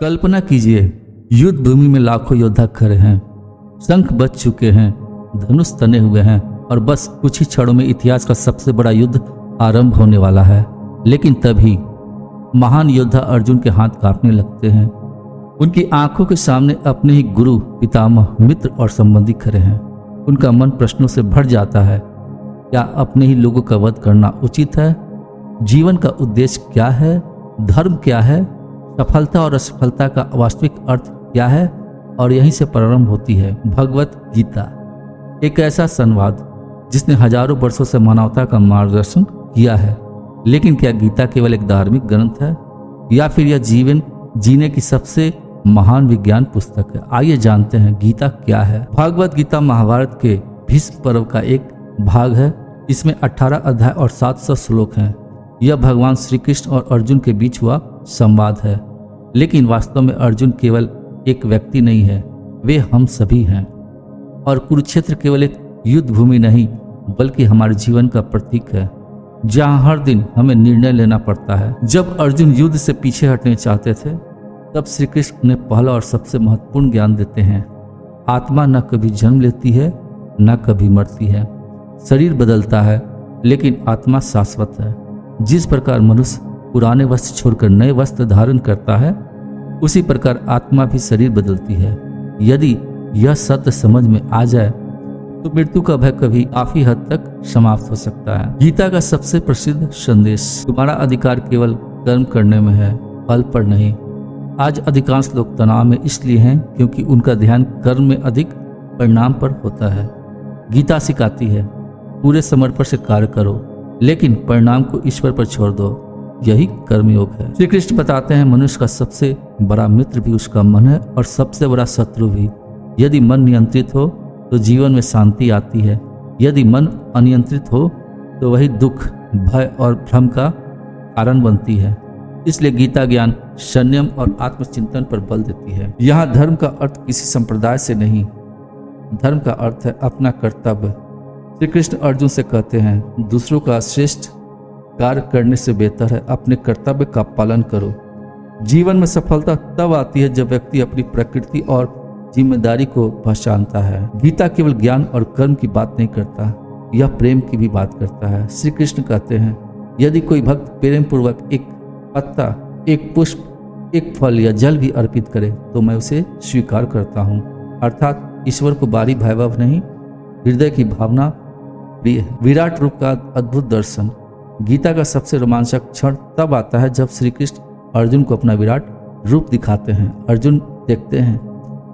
कल्पना कीजिए, युद्ध भूमि में लाखों योद्धा खड़े हैं, शंख बज चुके हैं, धनुष तने हुए हैं और बस कुछ ही क्षणों में इतिहास का सबसे बड़ा युद्ध आरंभ होने वाला है। लेकिन तभी महान योद्धा अर्जुन के हाथ कांपने लगते हैं। उनकी आंखों के सामने अपने ही गुरु, पितामह, मित्र और संबंधी खड़े हैं। उनका मन प्रश्नों से भर जाता है। क्या अपने ही लोगों का वध करना उचित है? जीवन का उद्देश्य क्या है? धर्म क्या है? सफलता और असफलता का वास्तविक अर्थ क्या है? और यहीं से प्रारंभ होती है भगवत गीता, एक ऐसा संवाद जिसने हजारों वर्षों से मानवता का मार्गदर्शन किया है। लेकिन क्या गीता केवल एक धार्मिक ग्रंथ है या फिर यह जीवन जीने की सबसे महान विज्ञान पुस्तक है? आइए जानते हैं गीता क्या है। भगवत गीता महाभारत के भीष्म पर्व का एक भाग है। इसमें 18 अध्याय और 700 श्लोक हैं। यह भगवान श्री कृष्ण और अर्जुन के बीच हुआ संवाद है। लेकिन वास्तव में अर्जुन केवल एक व्यक्ति नहीं है, वे हम सभी हैं। और कुरुक्षेत्र केवल एक युद्ध भूमि नहीं बल्कि हमारे जीवन का प्रतीक है, जहां हर दिन हमें निर्णय लेना पड़ता है। जब अर्जुन युद्ध से पीछे हटने चाहते थे, तब श्री कृष्ण उन्हें पहला और सबसे महत्वपूर्ण ज्ञान देते हैं। आत्मा न कभी जन्म लेती है न कभी मरती है। शरीर बदलता है लेकिन आत्मा शाश्वत है। जिस प्रकार मनुष्य पुराने वस्त्र छोड़कर नए वस्त्र धारण करता है, उसी प्रकार आत्मा भी शरीर बदलती है। यदि यह सत्य समझ में आ जाए तो मृत्यु का भय कभी काफी हद तक समाप्त हो सकता है। गीता का सबसे प्रसिद्ध संदेश, तुम्हारा अधिकार केवल कर्म करने में है, फल पर नहीं। आज अधिकांश लोग तनाव में इसलिए हैं क्योंकि उनका ध्यान कर्म में अधिक परिणाम पर होता है। गीता सिखाती है पूरे समर्पण से कार्य करो, लेकिन परिणाम को ईश्वर पर छोड़ दो। यही कर्मयोग है। श्री कृष्ण बताते हैं मनुष्य का सबसे बड़ा मित्र भी उसका मन है और सबसे बड़ा शत्रु भी। यदि मन नियंत्रित हो तो जीवन में शांति आती है। यदि मन अनियंत्रित हो तो वही दुख, भय और भ्रम का कारण बनती है। इसलिए गीता ज्ञान संयम और आत्मचिंतन पर बल देती है। यहाँ धर्म का अर्थ किसी संप्रदाय से नहीं, धर्म का अर्थ है अपना कर्तव्य। श्री कृष्ण अर्जुन से कहते हैं, दूसरों का श्रेष्ठ कार्य करने से बेहतर है अपने कर्तव्य का पालन करो। जीवन में सफलता तब आती है जब व्यक्ति अपनी प्रकृति और जिम्मेदारी को पहचानता है। गीता केवल ज्ञान और कर्म की बात नहीं करता, यह प्रेम की भी बात करता है। श्री कृष्ण कहते हैं, यदि कोई भक्त प्रेम पूर्वक एक पत्ता, एक पुष्प, एक फल या जल भी अर्पित करे तो मैं उसे स्वीकार करता हूँ। अर्थात ईश्वर को बारी वैभव नहीं, हृदय की भावना प्रिय है। विराट रूप का अद्भुत दर्शन। गीता का सबसे रोमांचक क्षण तब आता है जब श्री कृष्ण अर्जुन को अपना विराट रूप दिखाते हैं। अर्जुन देखते हैं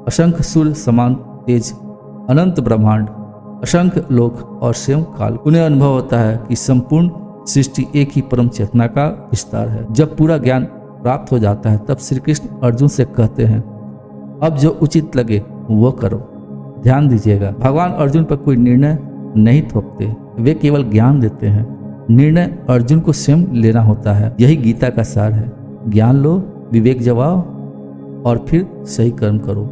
असंख्य सूर्य समान तेज, अनंत ब्रह्मांड, असंख्य लोक और स्वयं काल। उन्हें अनुभव होता है कि संपूर्ण सृष्टि एक ही परम चेतना का विस्तार है। जब पूरा ज्ञान प्राप्त हो जाता है तब श्री कृष्ण अर्जुन से कहते हैं, अब जो उचित लगे वो करो। ध्यान दीजिएगा, भगवान अर्जुन पर कोई निर्णय नहीं थोपते, वे केवल ज्ञान देते हैं। निर्णय अर्जुन को स्वयं लेना होता है। यही गीता का सार है। ज्ञान लो, विवेक जमाओ और फिर सही कर्म करो।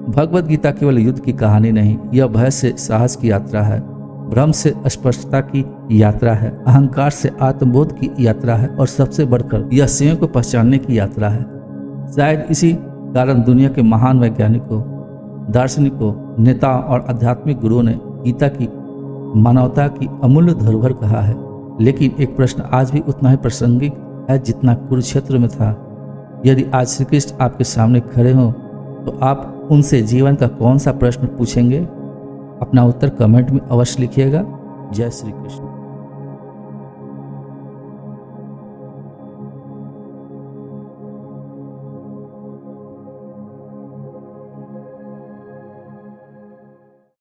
भगवत गीता केवल युद्ध की कहानी नहीं, यह भय से साहस की यात्रा है, भ्रम से स्पष्टता की यात्रा है, अहंकार से आत्मबोध की यात्रा है और सबसे बढ़कर यह स्वयं को पहचानने की यात्रा है। शायद इसी कारण दुनिया के महान वैज्ञानिकों, दार्शनिकों, नेताओं और आध्यात्मिक गुरुओं ने गीता की मानवता की अमूल्य धरोहर कहा है। लेकिन एक प्रश्न आज भी उतना ही प्रासंगिक है जितना कुरुक्षेत्र में था। यदि आज श्री कृष्ण आपके सामने खड़े हों तो आप उनसे जीवन का कौन सा प्रश्न पूछेंगे? अपना उत्तर कमेंट में अवश्य लिखिएगा। जय श्री कृष्ण।